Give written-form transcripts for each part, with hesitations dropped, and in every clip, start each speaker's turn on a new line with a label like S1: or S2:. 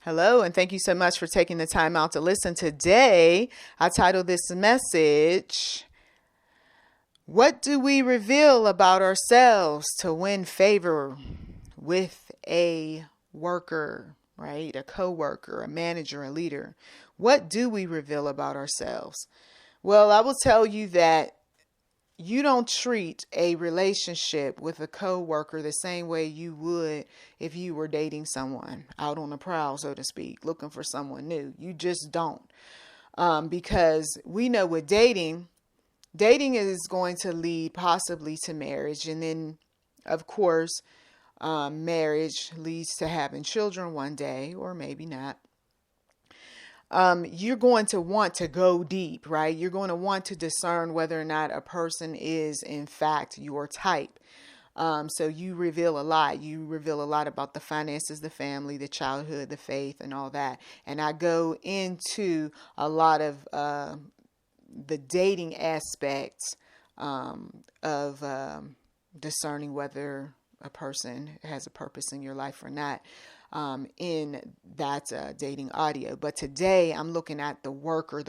S1: Hello, and thank you so much for taking the time out to listen. Today, I titled this message, What Do We Reveal About Ourselves to Win Favor with a Worker, right? A co-worker, a manager, a leader. What do we reveal about ourselves? Well, I will tell you that you don't treat a relationship with a co-worker the same way you would if you were dating someone out on the prowl, so to speak, looking for someone new. You just don't. Because we know with dating is going to lead possibly to marriage. And then, of course, marriage leads to having children one day, or maybe not. You're going to want to go deep, right? You're going to want to discern whether or not a person is, in fact, your type. So you reveal a lot. You reveal a lot about the finances, the family, the childhood, the faith, and all that. And I go into a lot of the dating aspects of discerning whether a person has a purpose in your life or not. In that dating audio. But today I'm looking at the worker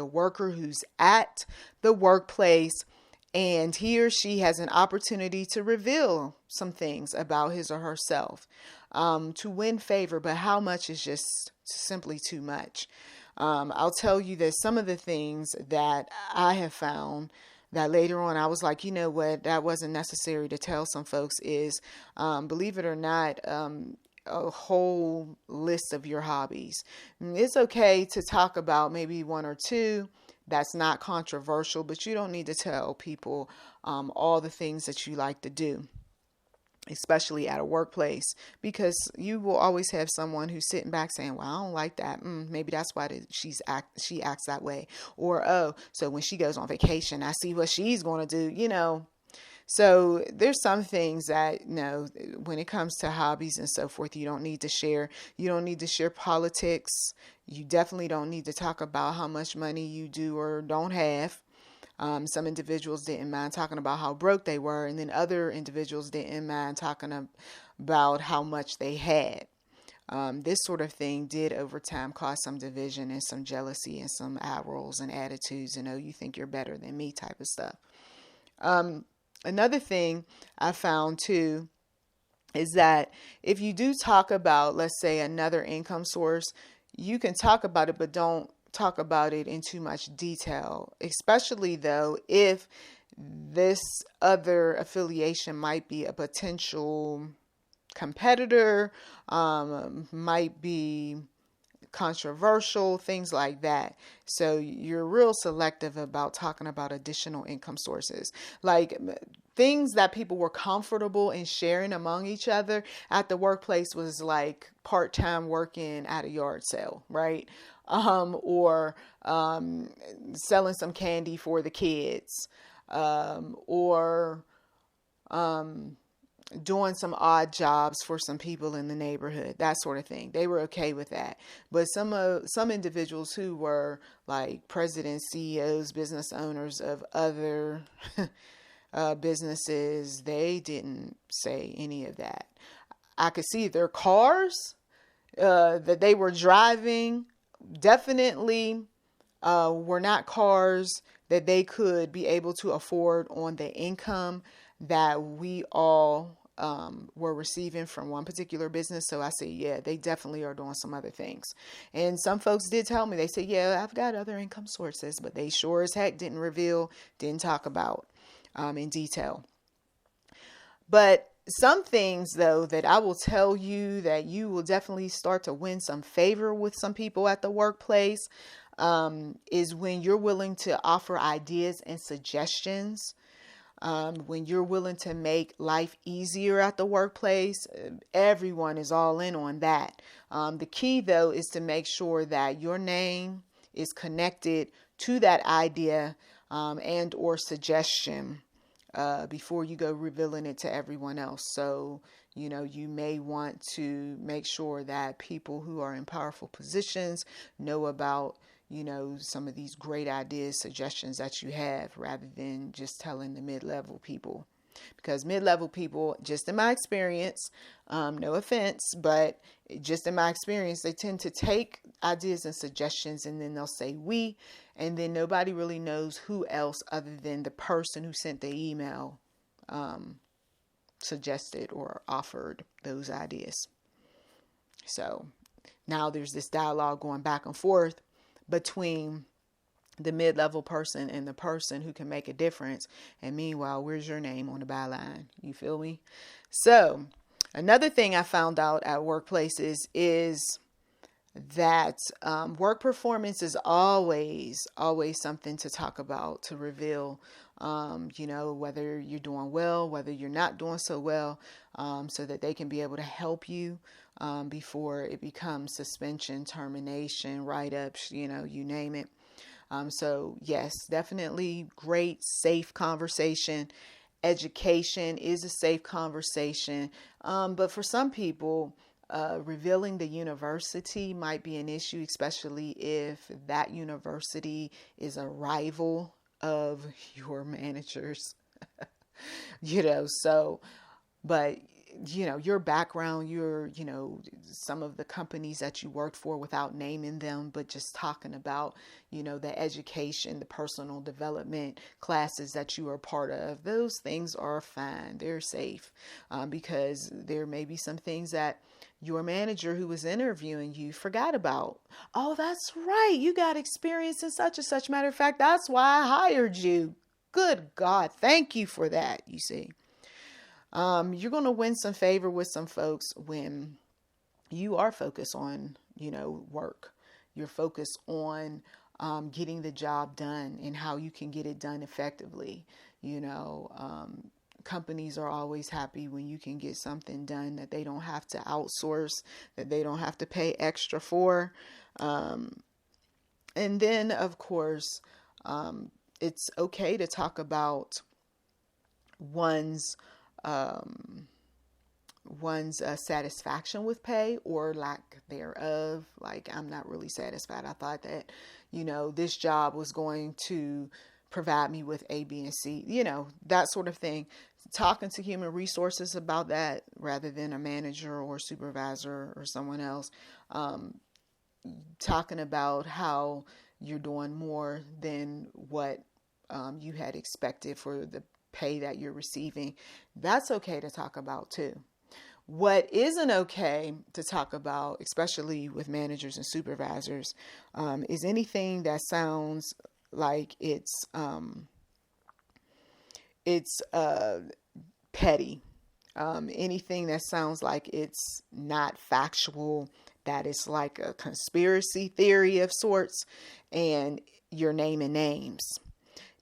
S1: who's at the workplace, and he or she has an opportunity to reveal some things about his or herself to win favor. But how much is just simply too much? I'll tell you that some of the things that I have found that later on I was like, you know what, that wasn't necessary to tell some folks is, believe it or not, a whole list of your hobbies. It's okay to talk about maybe one or two. That's not controversial, but you don't need to tell people all the things that you like to do, especially at a workplace, because you will always have someone who's sitting back saying, well, I don't like that. Maybe that's why she acts that way. Or, oh, so when she goes on vacation, I see what she's going to do, So there's some things that, when it comes to hobbies and so forth, you don't need to share. You don't need to share politics. You definitely don't need to talk about how much money you do or don't have. Some individuals didn't mind talking about how broke they were, and then other individuals didn't mind talking about how much they had. This sort of thing did over time cause some division and some jealousy and some eye rolls and attitudes and, oh, you think you're better than me type of stuff. Another thing I found too is that if you do talk about, let's say, another income source, you can talk about it, but don't talk about it in too much detail, especially though if this other affiliation might be a potential competitor, might be controversial, things like that. So you're real selective about talking about additional income sources, like things that people were comfortable in sharing among each other at the workplace was like part-time working at a yard sale, right? Or selling some candy for the kids, or doing some odd jobs for some people in the neighborhood, that sort of thing. They were okay with that. But some individuals who were like presidents, CEOs, business owners of other businesses, they didn't say any of that. I could see their cars that they were driving definitely were not cars that they could be able to afford on the income that we all were receiving from one particular business. So I say, yeah, they definitely are doing some other things. And some folks did tell me, they said, yeah, I've got other income sources, but they sure as heck didn't reveal, didn't talk about in detail. But some things, though, that I will tell you that you will definitely start to win some favor with some people at the workplace is when you're willing to offer ideas and suggestions. When you're willing to make life easier at the workplace, everyone is all in on that. The key, though, is to make sure that your name is connected to that idea and or suggestion before you go revealing it to everyone else. So, you may want to make sure that people who are in powerful positions know about some of these great ideas, suggestions that you have, rather than just telling the mid-level people. because mid-level people, just in my experience, no offense, but just in my experience, they tend to take ideas and suggestions and then they'll say we, and then nobody really knows who else other than the person who sent the email suggested or offered those ideas. So now there's this dialogue going back and forth between the mid-level person and the person who can make a difference. And meanwhile, where's your name on the byline? You feel me? So another thing I found out at workplaces is that work performance is always something to talk about, to reveal, whether you're doing well, whether you're not doing so well, so that they can be able to help you before it becomes suspension, termination, write-ups, you name it. So yes, definitely great, safe conversation. Education is a safe conversation. But for some people, revealing the university might be an issue, especially if that university is a rival of your managers. But your background, some of the companies that you worked for without naming them, but just talking about, the education, the personal development classes that you are part of, those things are fine. They're safe, because there may be some things that your manager who was interviewing you forgot about. Oh, that's right. You got experience in such and such. Matter of fact, that's why I hired you. Good God. Thank you for that. You see. You're going to win some favor with some folks when you are focused on, work. You're focused on getting the job done and how you can get it done effectively. Companies are always happy when you can get something done that they don't have to outsource, that they don't have to pay extra for. And then, of course, it's okay to talk about one's satisfaction with pay or lack thereof. Like, I'm not really satisfied. I thought that, this job was going to provide me with A, B, and C, that sort of thing. Talking to human resources about that rather than a manager or supervisor or someone else. Talking about how you're doing more than what you had expected for the pay that you're receiving. That's okay to talk about too. What isn't okay to talk about, especially with managers and supervisors, is anything that sounds like it's petty. Anything that sounds like it's not factual, that it's like a conspiracy theory of sorts, and you're naming names.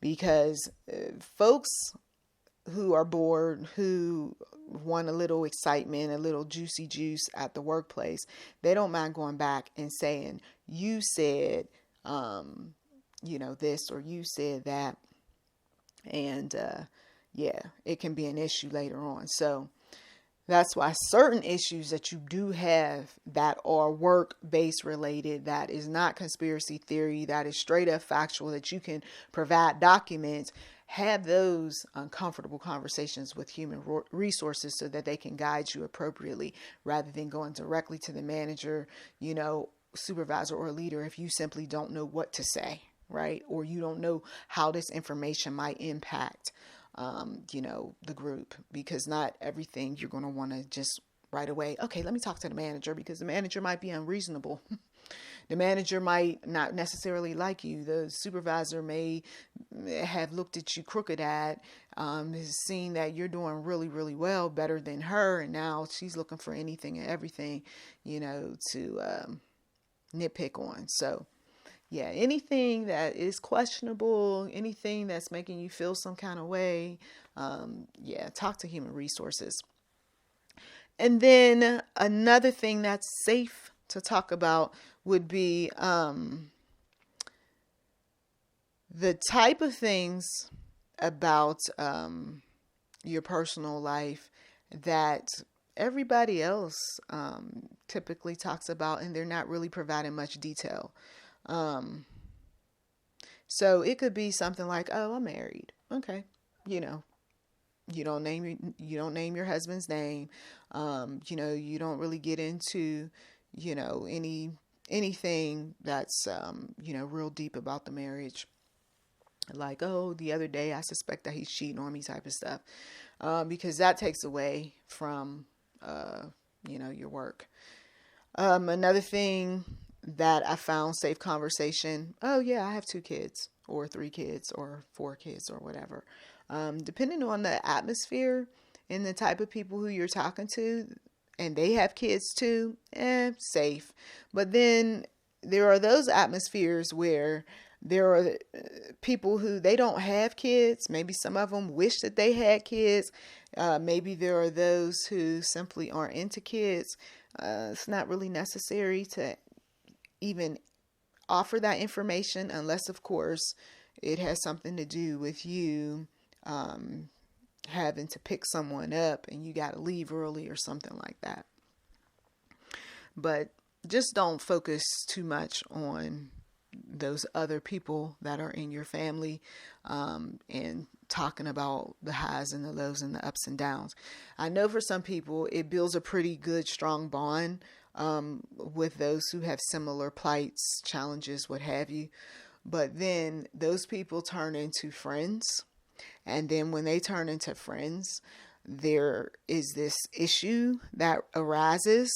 S1: Because folks who are bored, who want a little excitement, a little juicy juice at the workplace, they don't mind going back and saying, you said, this, or you said that. And it can be an issue later on. So that's why certain issues that you do have that are work-based related, that is not conspiracy theory, that is straight up factual, that you can provide documents, have those uncomfortable conversations with human resources so that they can guide you appropriately rather than going directly to the manager, supervisor or leader if you simply don't know what to say, right? Or you don't know how this information might impact the group, because not everything you're going to want to just right away. Okay, let me talk to the manager, because the manager might be unreasonable. The manager might not necessarily like you. The supervisor may have looked at you crooked-eyed, has seen that you're doing really, really well, better than her, and now she's looking for anything and everything, to nitpick on. So yeah, anything that is questionable, anything that's making you feel some kind of way, talk to human resources. And then another thing that's safe to talk about would be the type of things about your personal life that everybody else typically talks about, and they're not really providing much detail. So it could be something like, oh, I'm married. Okay. You don't name your husband's name. You don't really get into, anything that's real deep about the marriage. Like, oh, the other day I suspect that he's cheating on me type of stuff. Because that takes away from your work. Another thing that I found safe conversation. Oh yeah, I have 2 kids or 3 kids or 4 kids or whatever. Depending on the atmosphere and the type of people who you're talking to, and they have kids too, safe. But then there are those atmospheres where there are people who they don't have kids. Maybe some of them wish that they had kids. Maybe there are those who simply aren't into kids. It's not really necessary to even offer that information unless, of course, it has something to do with you having to pick someone up and you got to leave early or something like that. But just don't focus too much on those other people that are in your family and talking about the highs and the lows and the ups and downs. I know for some people it builds a pretty good, strong bond with those who have similar plights, challenges, what have you. But then those people turn into friends. And then when they turn into friends, there is this issue that arises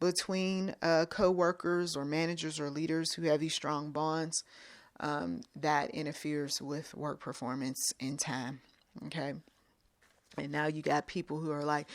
S1: between co-workers or managers or leaders who have these strong bonds that interferes with work performance in time. Okay. And now you got people who are like,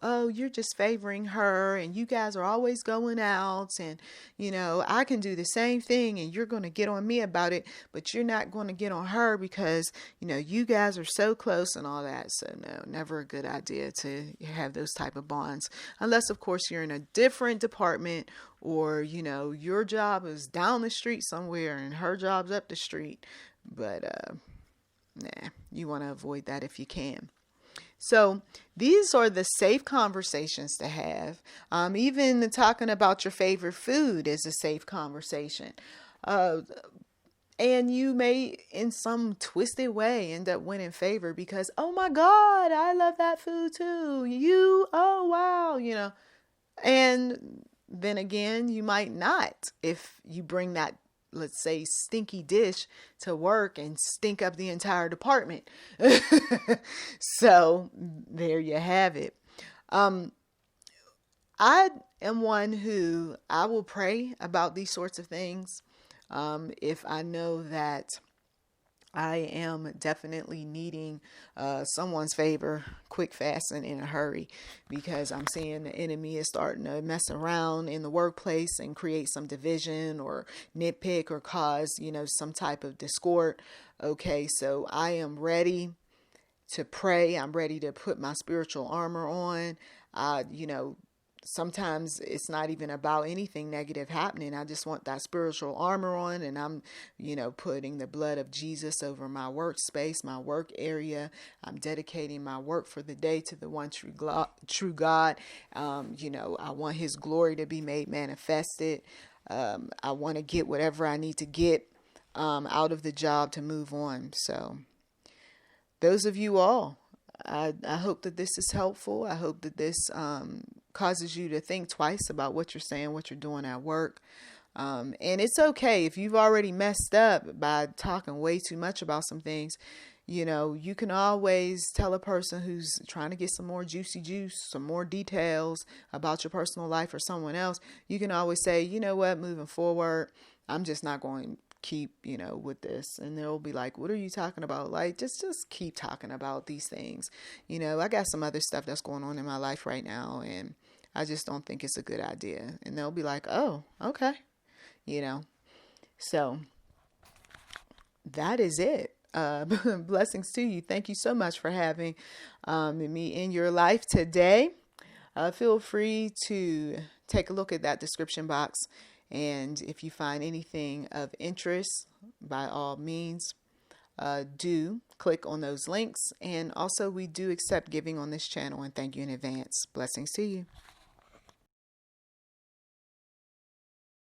S1: oh, you're just favoring her and you guys are always going out and, I can do the same thing and you're going to get on me about it, but you're not going to get on her because, you guys are so close and all that. So no, never a good idea to have those type of bonds unless, of course, you're in a different department or, your job is down the street somewhere and her job's up the street. But you want to avoid that if you can. So these are the safe conversations to have. Even talking about your favorite food is a safe conversation. And you may, in some twisted way, end up winning favor because, oh my God, I love that food too. Oh wow, And then again, you might not if you bring that, let's say, stinky dish to work and stink up the entire department. So there you have it. I am one who I will pray about these sorts of things. If I know that I am definitely needing someone's favor quick, fast, and in a hurry, because I'm seeing the enemy is starting to mess around in the workplace and create some division or nitpick or cause, some type of discord. Okay, so I am ready to pray. I'm ready to put my spiritual armor on. Sometimes it's not even about anything negative happening. I just want that spiritual armor on, and I'm, putting the blood of Jesus over my workspace, my work area. I'm dedicating my work for the day to the one true God. I want his glory to be made manifested. I want to get whatever I need to get out of the job to move on. So those of you all, I hope that this is helpful. I hope that this causes you to think twice about what you're saying, what you're doing at work. And it's okay if you've already messed up by talking way too much about some things. You can always tell a person who's trying to get some more juicy juice, some more details about your personal life or someone else. You can always say, you know what, moving forward, I'm just not going to keep, with this. And they'll be like, what are you talking about? Like, just keep talking about these things. I got some other stuff that's going on in my life right now, and I just don't think it's a good idea. And they'll be like, oh, okay. So that is it. Blessings to you. Thank you so much for having me in your life today. Feel free to take a look at that description box. And if you find anything of interest, by all means, do click on those links. And also, we do accept giving on this channel, and thank you in advance. Blessings to you.